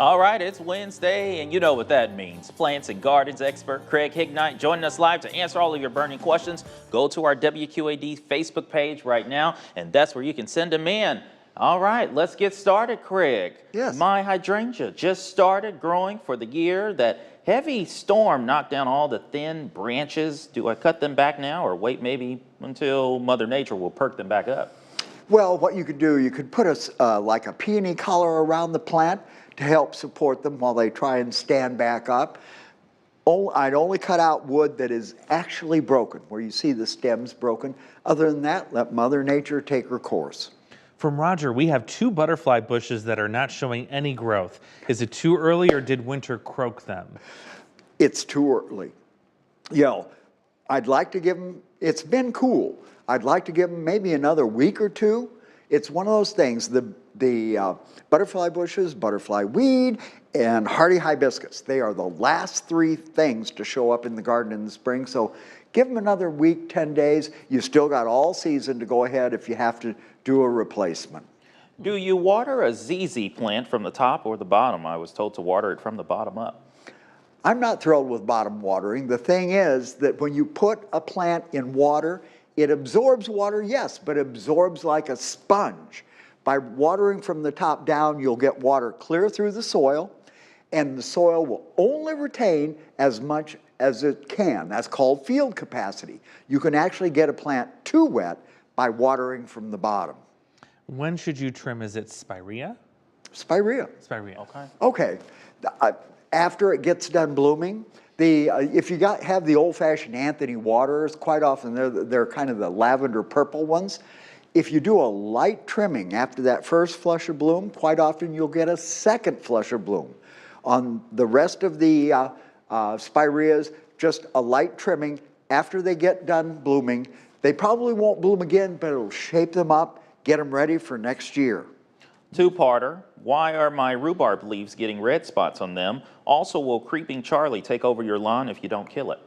All right, it's Wednesday, and you know what that means. Plants and gardens expert Craig Hignight joining us live to answer all of your burning questions. Go to our WQAD Facebook page right now, and that's where you can send them in. All right, let's get started, Craig. Yes. My hydrangea just started growing for the year. That heavy storm knocked down all the thin branches. Do I cut them back now or wait maybe until Mother Nature will perk them back up? Well, what you could do, you could put like a peony collar around the plant to help support them while they try and stand back up. I'd only cut out wood that is actually broken, where you see the stems broken. Other than that, let Mother Nature take her course. From Roger, we have 2 butterfly bushes that are not showing any growth. Is it too early or did winter croak them? It's too early. You know, I'd like to give them, it's been cool. I'd like to give them maybe another week or two. It's one of those things, the butterfly bushes, butterfly weed, and hardy hibiscus. They are the last 3 things to show up in the garden in the spring. So give them another week, 10 days. You still got all season to go ahead if you have to do a replacement. Do you water a ZZ plant from the top or the bottom? I was told to water it from the bottom up. I'm not thrilled with bottom watering. The thing is that when you put a plant in water, it absorbs water, yes, but absorbs like a sponge. By watering from the top down, you'll get water clear through the soil, and the soil will only retain as much as it can. That's called field capacity. You can actually get a plant too wet by watering from the bottom. When should you trim? Is it spirea? Spirea. Spirea. Okay. Okay. After it gets done blooming, if you have the old-fashioned Anthony waters, quite often they're kind of the lavender purple ones. If you do a light trimming after that first flush of bloom, quite often you'll get a second flush of bloom. On the rest of the spireas, just a light trimming after they get done blooming. They probably won't bloom again, but it'll shape them up, get them ready for next year. 2-parter. Why are my rhubarb leaves getting red spots on them? Also, will creeping Charlie take over your lawn if you don't kill it?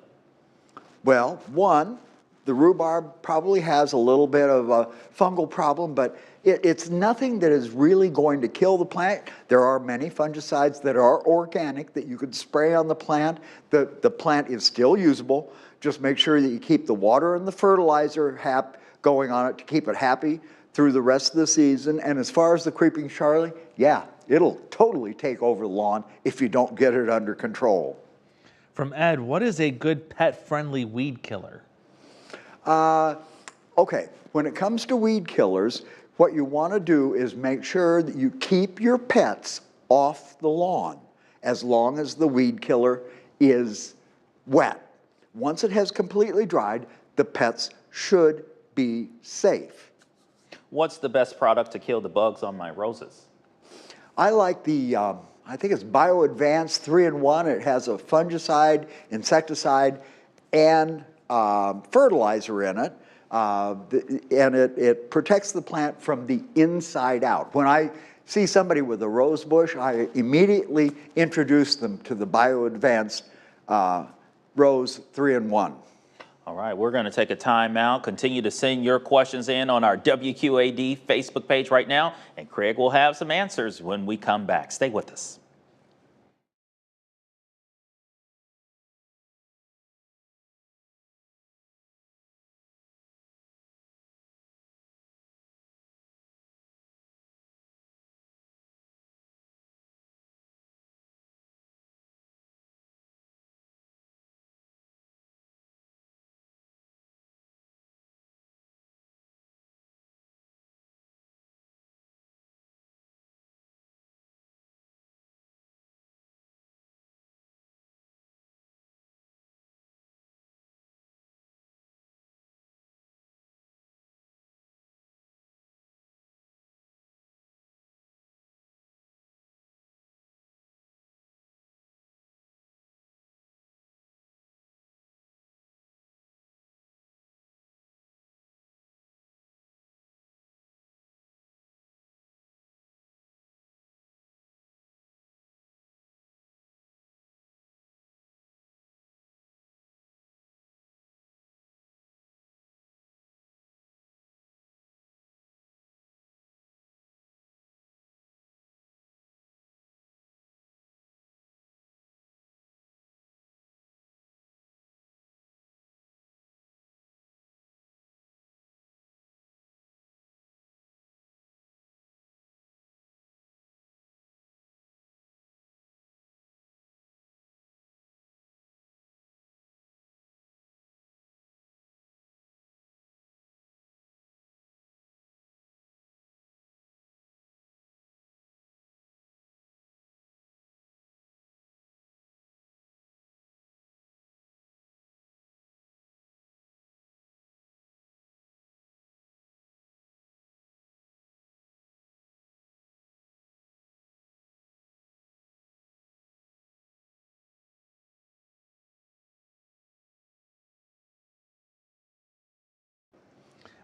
Well, one, the rhubarb probably has a little bit of a fungal problem, but it's nothing that is really going to kill the plant. There are many fungicides that are organic that you could spray on the plant. The plant is still usable. Just make sure that you keep the water and the fertilizer going on it to keep it happy through the rest of the season. And as far as the creeping Charlie, yeah, it'll totally take over the lawn if you don't get it under control. From Ed, what is a good pet-friendly weed killer? Okay, when it comes to weed killers, what you want to do is make sure that you keep your pets off the lawn as long as the weed killer is wet. Once it has completely dried, the pets should be safe. What's the best product to kill the bugs on my roses? I like the, I think it's Bio Advanced 3-in-1. It has a fungicide, insecticide, and fertilizer in it. And it protects the plant from the inside out. When I see somebody with a rose bush, I immediately introduce them to the Bio Advanced Rose 3-in-1. All right, we're going to take a time out. Continue to send your questions in on our WQAD Facebook page right now, and Craig will have some answers when we come back. Stay with us.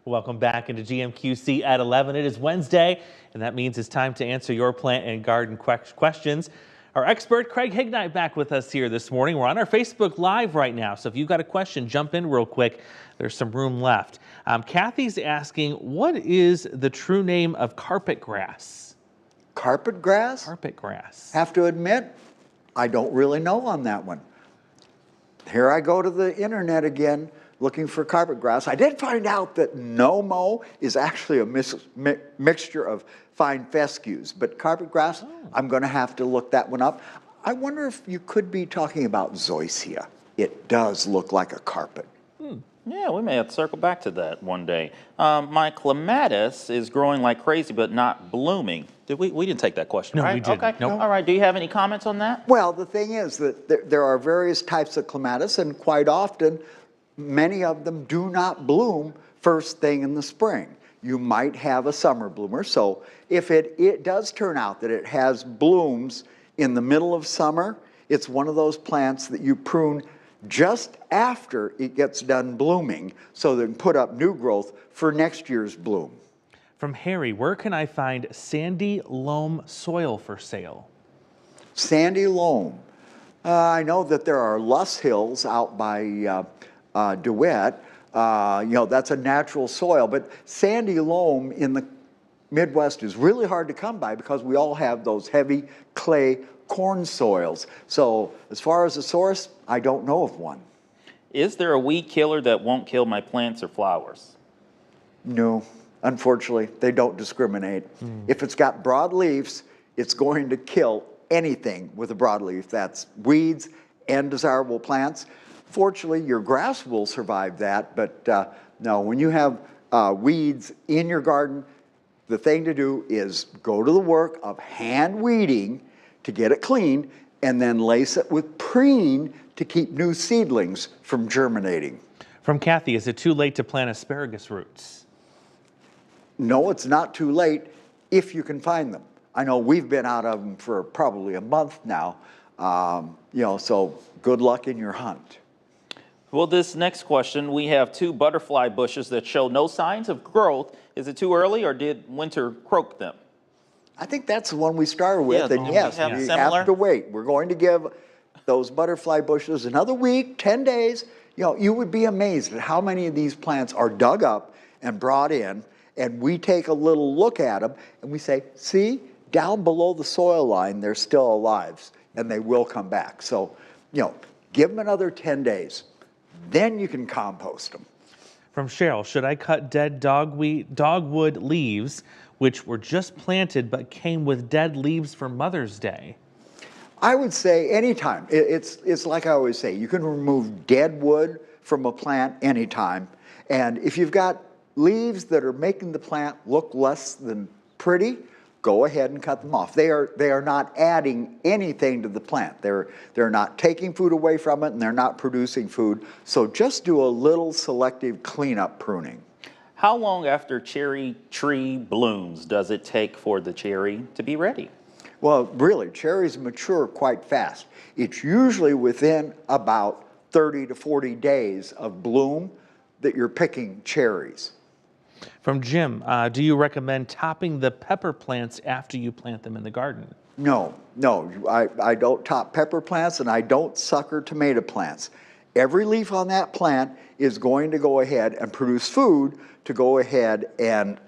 Welcome back into GMQC at 11. It is Wednesday, and that means it's time to answer your plant and garden questions. Our expert, Craig Hignight, back with us here this morning. We're on our Facebook Live right now, so if you've got a question, jump in real quick. There's some room left. Kathy's asking, what is the true name of carpet grass? Carpet grass? Carpet grass. Have to admit, I don't really know on that one. Here I go to the internet again, looking for carpet grass. I did find out that no-mow is actually a mixture of fine fescues, but carpet grass, I'm going to have to look that one up. I wonder if you could be talking about zoysia. It does look like a carpet. Yeah, we may have to circle back to that one day. My clematis is growing like crazy, but not blooming. We didn't take that question, No, right? we didn't. Okay. Nope. All right. Do you have any comments on that? Well, the thing is that there are various types of clematis, and quite often, many of them do not bloom first thing in the spring. You might have a summer bloomer, so if it does turn out that it has blooms in the middle of summer, it's one of those plants that you prune just after it gets done blooming so they can put up new growth for next year's bloom. From Harry, where can I find sandy loam soil for sale? Sandy loam. I know that there are Luss Hills out by DeWitt. That's a natural soil, but sandy loam in the Midwest is really hard to come by because we all have those heavy clay corn soils. So as far as a source, I don't know of one. Is there a weed killer that won't kill my plants or flowers? No, unfortunately, they don't discriminate. If it's got broad leaves, it's going to kill anything with a broadleaf. That's weeds and desirable plants. Fortunately, your grass will survive that, but no, when you have weeds in your garden, the thing to do is go to the work of hand weeding to get it clean, and then lace it with preen to keep new seedlings from germinating. From Kathy, is it too late to plant asparagus roots? No, it's not too late if you can find them. I know we've been out of them for probably a month now, so good luck in your hunt. Well, this next question, we have 2 butterfly bushes that show no signs of growth. Is it too early, or did winter croak them? I think that's the one we started with, Yeah, and we yes, have you similar. have to wait. We're going to give those butterfly bushes another week, 10 days. You would be amazed at how many of these plants are dug up and brought in, and we take a little look at them, and we say, see, down below the soil line, they're still alive, and they will come back. So, give them another 10 days. Then you can compost them. From Cheryl, should I cut dead dogwood leaves, which were just planted but came with dead leaves for Mother's Day? I would say anytime. It's like I always say, you can remove dead wood from a plant anytime. And if you've got leaves that are making the plant look less than pretty, go ahead and cut them off. They are not adding anything to the plant. They're not taking food away from it, and they're not producing food. So just do a little selective cleanup pruning. How long after cherry tree blooms does it take for the cherry to be ready? Well, really, cherries mature quite fast. It's usually within about 30 to 40 days of bloom that you're picking cherries. From Jim, do you recommend topping the pepper plants after you plant them in the garden? No, I don't top pepper plants, and I don't sucker tomato plants. Every leaf on that plant is going to go ahead and produce food to go ahead and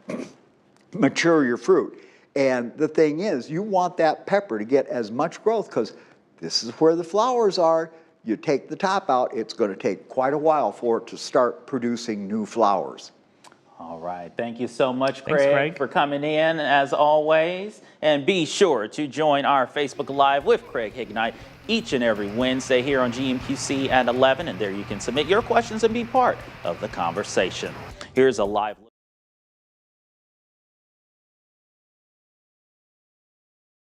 mature your fruit. And the thing is, you want that pepper to get as much growth, because this is where the flowers are. You take the top out, it's going to take quite a while for it to start producing new flowers. All right. Thank you so much, Thanks, Craig, for coming in, as always. And be sure to join our Facebook Live with Craig Hignight each and every Wednesday here on GMQC at 11. And there you can submit your questions and be part of the conversation. Here's a live look.